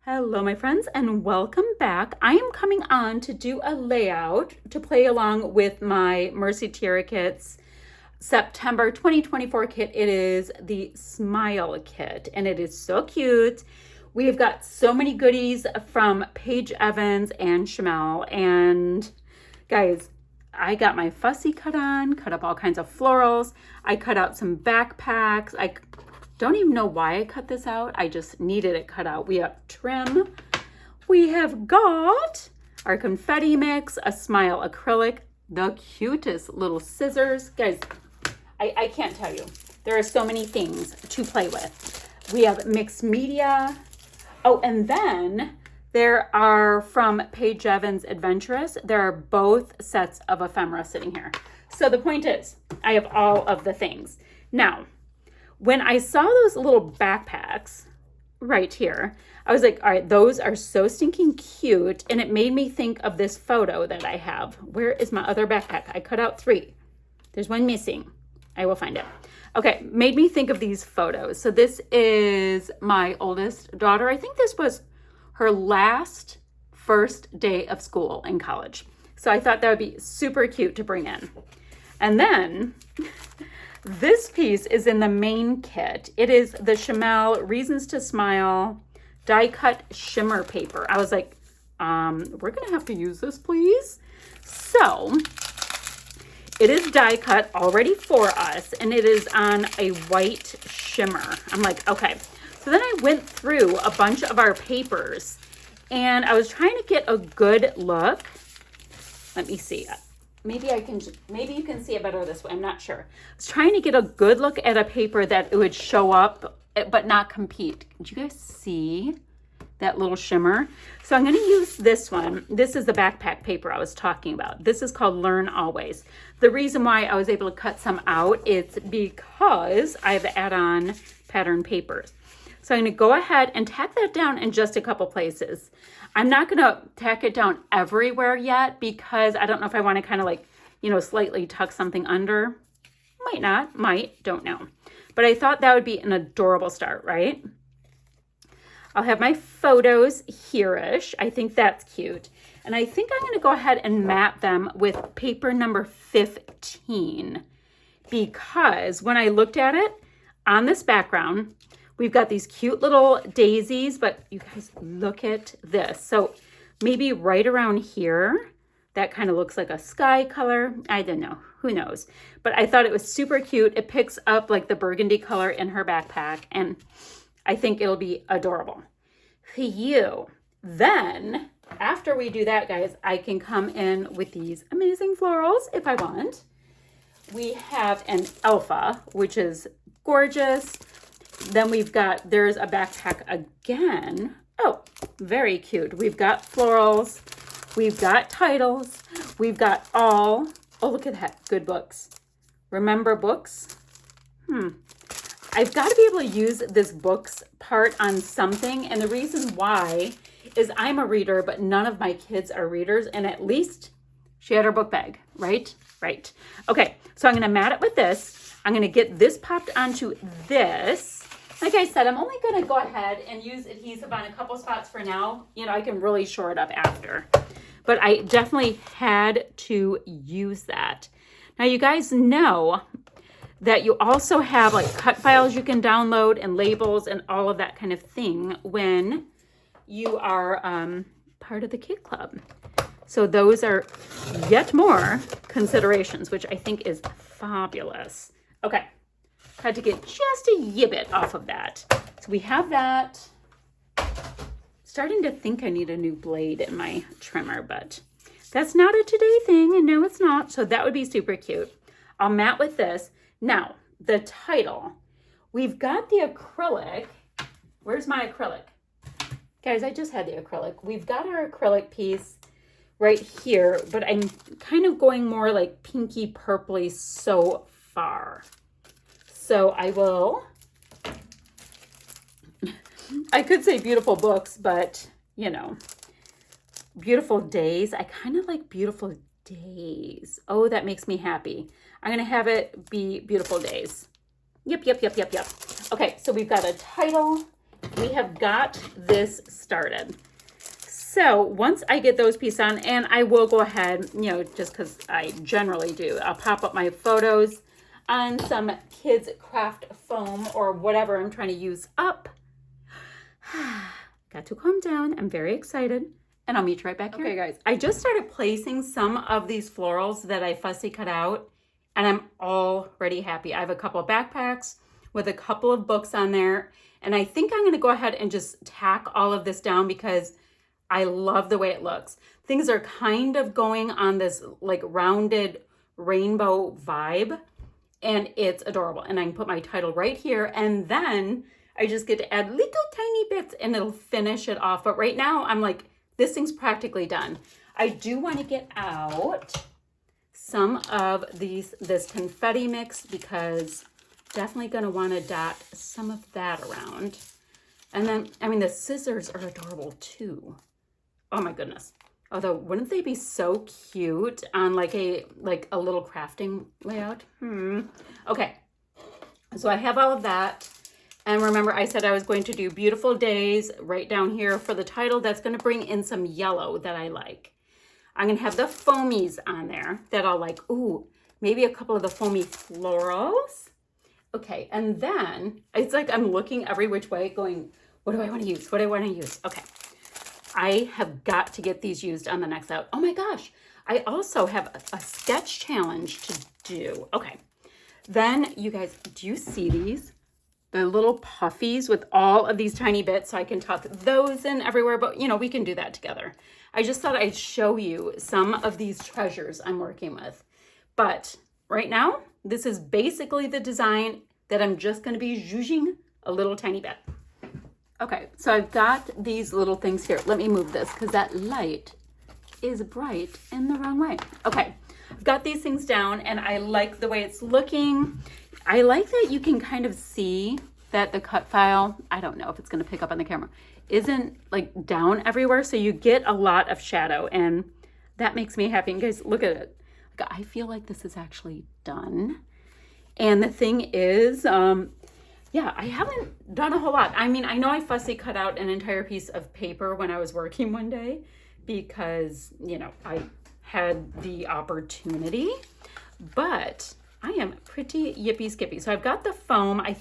Hello, my friends, and welcome back. I am coming on to do a layout to play along with my Mercy Tiara Kits September 2024 kit. It is the Smile Kit, and it is so cute. We've got so many goodies from Paige Evans and Shamel. And guys, I got my fussy cut up all kinds of florals. I cut out some backpacks. I don't even know why I cut this out. I just needed it cut out. We have trim. We have got our confetti mix, a Smile acrylic, the cutest little scissors. Guys, I can't tell you. There are so many things to play with. We have mixed media. Oh, and then there are from Paige Evans Adventurous. There are both sets of ephemera sitting here. So the point is, I have all of the things. Now, when I saw those little backpacks right here, I was like, all right, those are so stinking cute. And it made me think of this photo that I have. Where is my other backpack? I cut out 3. There's one missing. I will find it. Okay, made me think of these photos. So this is my oldest daughter. I think this was her first day of school in college. So I thought that would be super cute to bring in. And then this piece is in the main kit. It is the Shamel Reasons to Smile die cut shimmer paper. I was like, we're gonna have to use this, please. So it is die cut already for us, and it is on a white shimmer. I'm like, okay. So then I went through a bunch of our papers, and I was trying to get a good look. Let me see. Maybe you can see it better this way. I'm not sure. I was trying to get a good look at a paper that it would show up, but not compete. Did you guys see that little shimmer? So I'm going to use this one. This is the backpack paper I was talking about. This is called Learn Always. The reason why I was able to cut some out is because I have the add-on pattern papers. So I'm going to go ahead and tack that down in just a couple places. I'm not going to tack it down everywhere yet because I don't know if I want to kind of like, slightly tuck something under. Might not, might, don't know. But I thought that would be an adorable start, right? I'll have my photos here-ish. I think that's cute. And I think I'm going to go ahead and map them with paper number 15 because when I looked at it on this background, we've got these cute little daisies, but you guys look at this. So maybe right around here, that kind of looks like a sky color. I don't know, who knows? But I thought it was super cute. It picks up like the burgundy color in her backpack, and I think it'll be adorable. Phew. Then, after we do that, guys, I can come in with these amazing florals if I want. We have an alpha, which is gorgeous. Then there's a backpack again. Oh, very cute. We've got florals. We've got titles. We've got oh, look at that. Good books. Remember books? I've got to be able to use this books part on something. And the reason why is I'm a reader, but none of my kids are readers. And at least she had her book bag, right? Right. Okay, so I'm going to mat it with this. I'm going to get this popped onto this. Like I said, I'm only going to go ahead and use adhesive on a couple spots for now. I can really shore it up after. But I definitely had to use that. Now, you guys know that you also have like cut files you can download and labels and all of that kind of thing when you are part of the Kit Club. So those are yet more considerations, which I think is fabulous. Okay. Had to get just a yibbit off of that. So we have that. Starting to think I need a new blade in my trimmer, but that's not a today thing, and no, it's not. So that would be super cute. I'll mat with this. Now, the title. We've got the acrylic. Where's my acrylic? Guys, I just had the acrylic. We've got our acrylic piece right here, but I'm kind of going more like pinky purpley so far. So I could say beautiful books, but beautiful days. I kind of like beautiful days. Oh, that makes me happy. I'm going to have it be beautiful days. Yep. Okay, so we've got a title we have got this started. So once I get those pieces on, and I will go ahead, you know, just because I generally do, I'll pop up my photos on some kids craft foam or whatever I'm trying to use up. Got to calm down. I'm very excited. And I'll meet you right back here. Okay, guys, I just started placing some of these florals that I fussy cut out, and I'm already happy. I have a couple of backpacks with a couple of books on there, and I think I'm gonna go ahead and just tack all of this down because I love the way it looks. Things are kind of going on this like rounded rainbow vibe, and it's adorable. And I can put my title right here, and then I just get to add little tiny bits and it'll finish it off. But right now I'm like, this thing's practically done. I do want to get out some of this confetti mix because definitely going to want to dot some of that around. And then, I mean, the scissors are adorable too. Oh my goodness. Although, wouldn't they be so cute on like a little crafting layout? Okay, so I have all of that. And remember, I said I was going to do Beautiful Days right down here for the title. That's going to bring in some yellow that I like. I'm going to have the foamies on there that I'll like. Ooh, maybe a couple of the foamy florals. Okay, and then it's like I'm looking every which way going, what do I want to use? What do I want to use? Okay, I have got to get these used on the next out. Oh my gosh, I also have a sketch challenge to do. Okay, then you guys, do you see these? The little puffies with all of these tiny bits, so I can tuck those in everywhere, but you know, we can do that together. I just thought I'd show you some of these treasures I'm working with. But right now, this is basically the design that I'm just gonna be zhuzhing a little tiny bit. Okay, so I've got these little things here. Let me move this because that light is bright in the wrong way. Okay, I've got these things down and I like the way it's looking. I like that you can kind of see that the cut file, I don't know if it's going to pick up on the camera, isn't like down everywhere. So you get a lot of shadow and that makes me happy. And guys, look at it. Like, I feel like this is actually done. And the thing is, yeah, I haven't done a whole lot. I mean, I know I fussy cut out an entire piece of paper when I was working one day because, you know, I had the opportunity, but I am pretty yippee skippy. So I've got the foam. I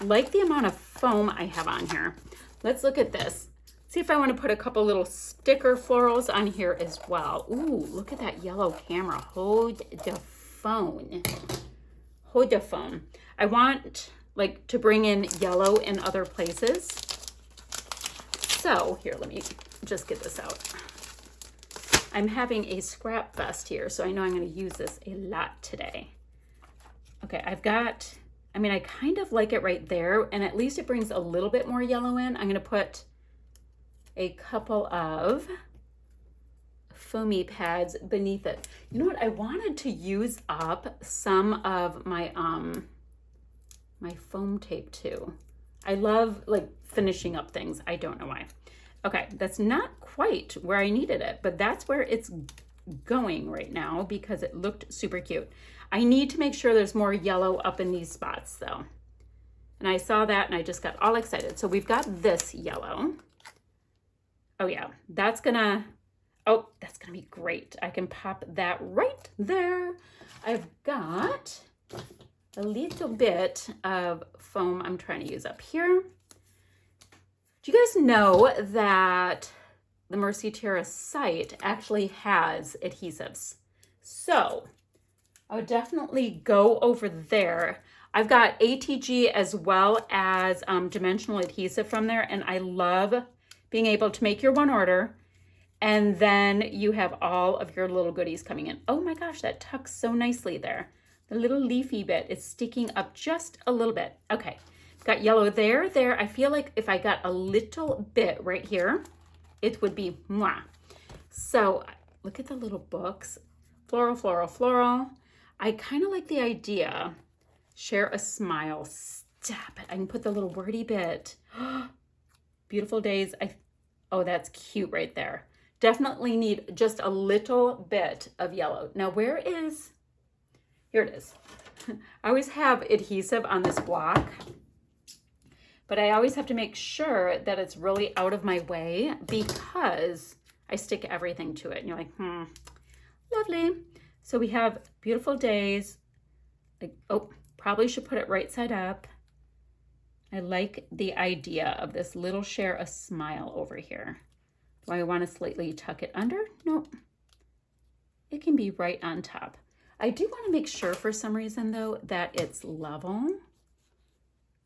like the amount of foam I have on here. Let's look at this. See if I want to put a couple little sticker florals on here as well. Ooh, look at that yellow camera. Hold the phone. Hold the phone. I want like to bring in yellow in other places. So here, let me just get this out. I'm having a scrap fest here, so I know I'm going to use this a lot today. Okay, I've got, I mean, I kind of like it right there, and at least it brings a little bit more yellow in. I'm going to put a couple of foamy pads beneath it. You know what? I wanted to use up some of my my foam tape too. I love like finishing up things. I don't know why. Okay, that's not quite where I needed it, but that's where it's going right now because it looked super cute. I need to make sure there's more yellow up in these spots though. And I saw that and I just got all excited. So we've got this yellow. Oh yeah, that's gonna be great. I can pop that right there. I've got a little bit of foam I'm trying to use up here. Do you guys know that the Mercy Tiara site actually has adhesives? So I would definitely go over there. I've got ATG as well as dimensional adhesive from there, and I love being able to make your one order and then you have all of your little goodies coming in. Oh my gosh, that tucks so nicely there. The little leafy bit is sticking up just a little bit. Okay, got yellow there. I feel like if I got a little bit right here, it would be mwah. So look at the little books. Floral, floral, floral. I kind of like the idea. Share a smile. Stop it. I can put the little wordy bit. Beautiful days. Oh, that's cute right there. Definitely need just a little bit of yellow. Now where is, here it is. I always have adhesive on this block, but I always have to make sure that it's really out of my way because I stick everything to it. And you're like, lovely. So we have beautiful days. Like, oh, probably should put it right side up. I like the idea of this little share a smile over here. Do I want to slightly tuck it under? Nope. It can be right on top. I do want to make sure for some reason though that it's level.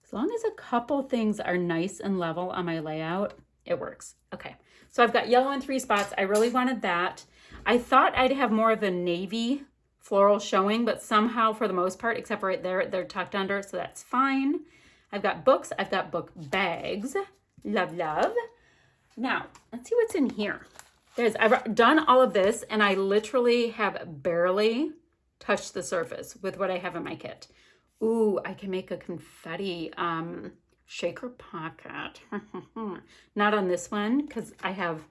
As long as a couple things are nice and level on my layout, it works. Okay, so I've got yellow in 3 spots. I really wanted that. I thought I'd have more of a navy floral showing, but somehow for the most part, except for right there, they're tucked under, so that's fine. I've got books, I've got book bags. Love, love. Now, let's see what's in here. I've done all of this and I literally have barely touched the surface with what I have in my kit. Ooh, I can make a confetti shaker pocket. Not on this one because I've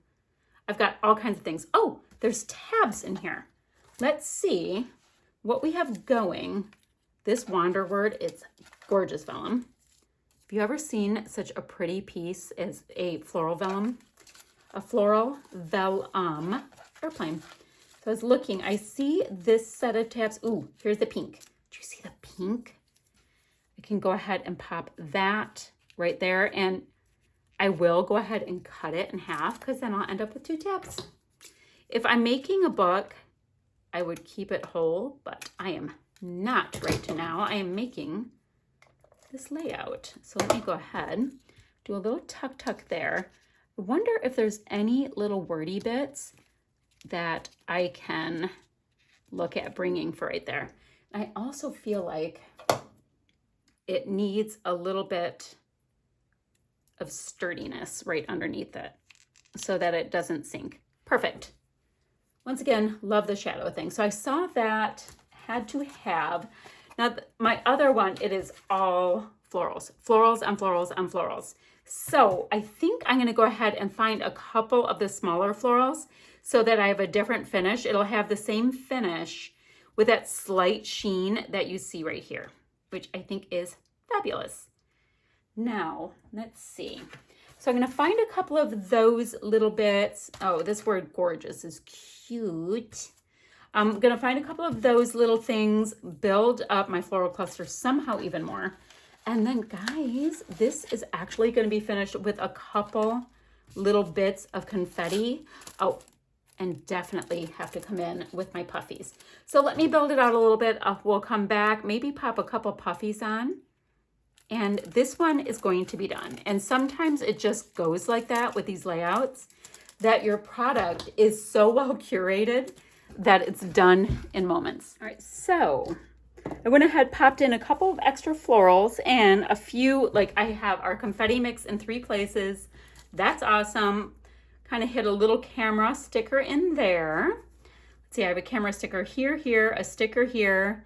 got all kinds of things. Oh, there's tabs in here. Let's see what we have going. This Wander Word, it's gorgeous vellum. Have you ever seen such a pretty piece as a floral vellum? A floral vellum airplane. So I was looking, I see this set of tabs. Ooh, here's the pink. Do you see the pink? I can go ahead and pop that right there, and I will go ahead and cut it in half because then I'll end up with 2 tabs. If I'm making a book, I would keep it whole, but I am not right now. I am making this layout. So let me go ahead, do a little tuck there. I wonder if there's any little wordy bits that I can look at bringing for right there. I also feel like it needs a little bit of sturdiness right underneath it so that it doesn't sink. Perfect. Once again, love the shadow thing. So I saw that, had to have. Now my other one, it is all florals, florals on florals on florals. So I think I'm gonna go ahead and find a couple of the smaller florals so that I have a different finish. It'll have the same finish with that slight sheen that you see right here, which I think is fabulous. Now, let's see. So I'm gonna find a couple of those little bits. Oh, this word gorgeous is cute. I'm gonna find a couple of those little things, build up my floral cluster somehow even more. And then guys, this is actually gonna be finished with a couple little bits of confetti. Oh, and definitely have to come in with my puffies. So let me build it out a little bit. We'll come back, maybe pop a couple puffies on. And this one is going to be done. And sometimes it just goes like that with these layouts, that your product is so well curated that it's done in moments. All right, so I went ahead, popped in a couple of extra florals and a few, like I have our confetti mix in 3 places. That's awesome. Kind of hit a little camera sticker in there. Let's see, I have a camera sticker here, a sticker here.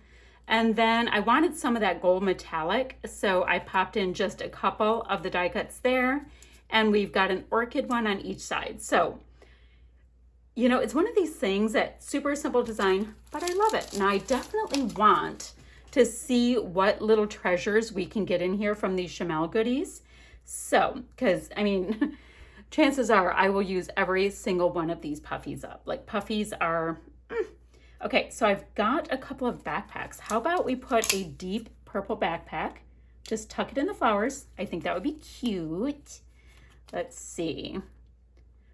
And then I wanted some of that gold metallic, so I popped in just a couple of the die cuts there, and we've got an orchid one on each side. So, you know, it's one of these things that super simple design, but I love it. Now I definitely want to see what little treasures we can get in here from these Chamel goodies. So, because I mean, chances are I will use every single one of these puffies up. Like puffies are, Okay, so I've got a couple of backpacks. How about we put a deep purple backpack, just tuck it in the flowers. I think that would be cute. Let's see.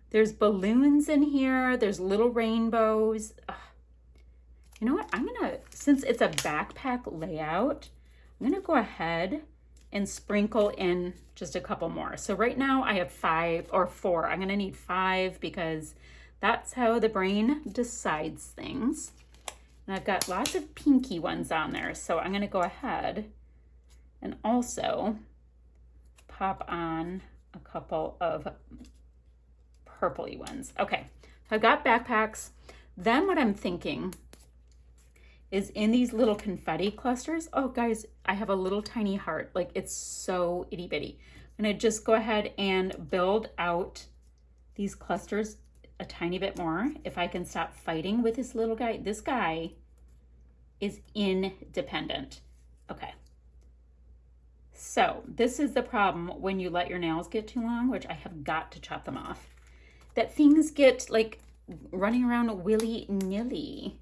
There's balloons in here. There's little rainbows. Ugh. You know what? Since it's a backpack layout, I'm gonna go ahead and sprinkle in just a couple more. So right now I have 5 or 4. I'm gonna need 5 because that's how the brain decides things. And I've got lots of pinky ones on there. So I'm gonna go ahead and also pop on a couple of purpley ones. Okay, so I've got backpacks. Then what I'm thinking is in these little confetti clusters. Oh guys, I have a little tiny heart. Like it's so itty bitty. I'm gonna just go ahead and build out these clusters a tiny bit more if I can stop fighting with this little guy. This guy is independent. Okay. So this is the problem when you let your nails get too long, which I have got to chop them off, that things get like running around willy-nilly.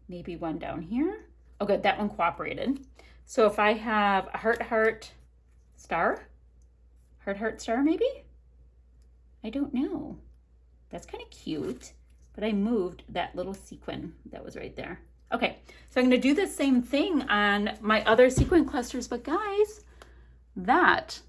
Maybe one down here. Oh, good, that one cooperated. So if I have a heart, heart, star, heart, heart, star, maybe? I don't know. That's kind of cute, but I moved that little sequin that was right there. Okay, so I'm gonna do the same thing on my other sequin clusters, but guys, that,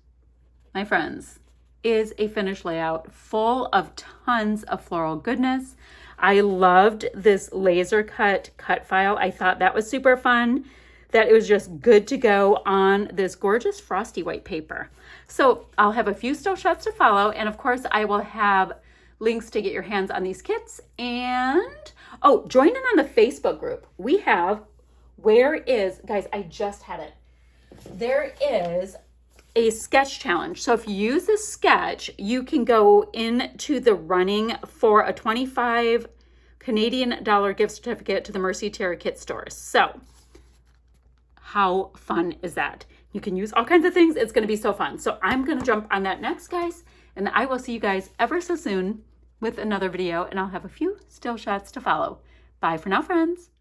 my friends, is a finished layout full of tons of floral goodness. I loved this laser cut file. I thought that was super fun, that it was just good to go on this gorgeous frosty white paper. So I'll have a few still shots to follow, and of course I will have links to get your hands on these kits. And oh, join in on the Facebook group. We have, guys, I just had it. There is a sketch challenge. So if you use this sketch, you can go into the running for a 25 Canadian dollar gift certificate to the Mercy Tiara Kit stores. So how fun is that? You can use all kinds of things. It's going to be so fun. So I'm going to jump on that next, guys, and I will see you guys ever so soon with another video, and I'll have a few still shots to follow. Bye for now, friends.